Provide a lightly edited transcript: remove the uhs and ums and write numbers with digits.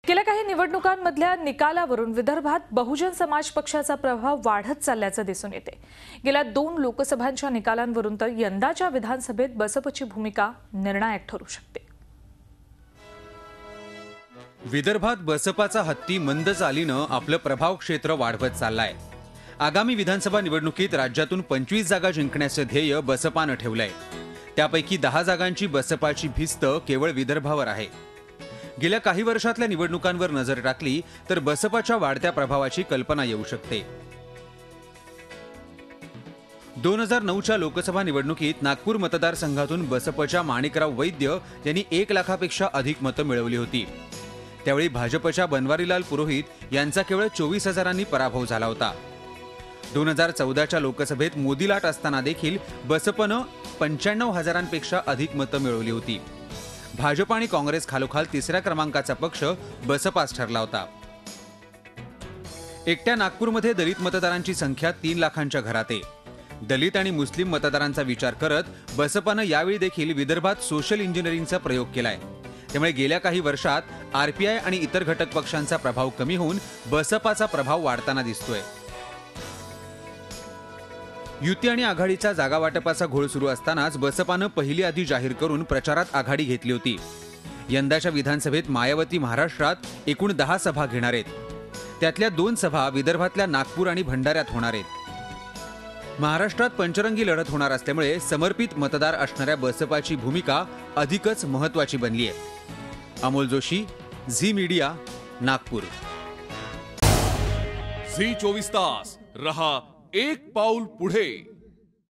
गेल्या काही निवडणुकांमधल्या निकालावरून विदर्भात बहुजन समाज पक्षाचा प्रभाव वाढत चालल्याचं दिसून येते। गेल्या 2 लोकसभांच्या निकालांवरून तर यंदाच्या विधानसभेत बसपची भूमिका निर्णायक ठरू शकते। विदर्भात बसपाचा हत्ती मंद चालीनं आपलं प्रभाव क्षेत्र वाढवत चाललाय। आगामी विधानसभा निवडणुकीत राज्यातून 25 जागा जिंकण्याचं ध्येय बसपानं ठेवलंय। त्यापैकी 10 जागांची बसपाची भिस्त केवळ विदर्भावर आहे। गेल्या काही वर्षातल्या निवडणुकांवर नजर टाकली तर बसपाच्या वाढत्या प्रभावाची कल्पना येऊ शकते। 2009च्या लोकसभा निवडणुकीत नागपूर मतदारसंघातून बसपच्या माणिकराव वैद्य यांनी 1 लाखापेक्षा अधिक मतं मिळवली होती। त्यावेळी भाजपच्या बनवारीलाल पुरोहित यांचा केवळ 24,000 पराभव झाला होता। 2014च्या लोकसभेत मोदी लाट असताना देखील बसपनं 95,000पेक्षा अधिक मतं मिळवली होती। भाजप आणि काँग्रेस खालोखाल 3ऱ्या क्रमांकाचा पक्ष बसपाच ठरला होता। एकट्या नागपूरमध्ये दलित मतदारांची संख्या 3 लाखांच्या घरात आहे। दलित आणि मुस्लिम मतदारांचा विचार करत बसपानं यावेळी देखील विदर्भात सोशल इंजिनिअरिंगचा प्रयोग केलाय। त्यामुळे गेल्या काही वर्षात आरपीआय आणि इतर घटक पक्षांचा प्रभाव कमी होऊन बसपाचा प्रभाव वाढताना दिसतोय। युती आणि आघाडीचा जागा वाटपाचा घोळ सुरू असतानाच बसपानं पहिली यादी जाहीर करून प्रचारात आघाडी घेतली होती। यंदाच्या विधानसभेत मायावती महाराष्ट्रात एकूण 10 सभा घेणार आहेत। त्यातल्या 2 सभा विदर्भातल्या नागपूर आणि भंडाऱ्यात होणार आहेत। महाराष्ट्रात पंचरंगी लढत होणार असल्यामुळे समर्पित मतदार असणाऱ्या बसपाची भूमिका अधिकच महत्त्वाची बनली आहे। अमोल जोशी, झी मीडिया, नागपूर। झी 24 तास रहा एक पाऊल पुढे।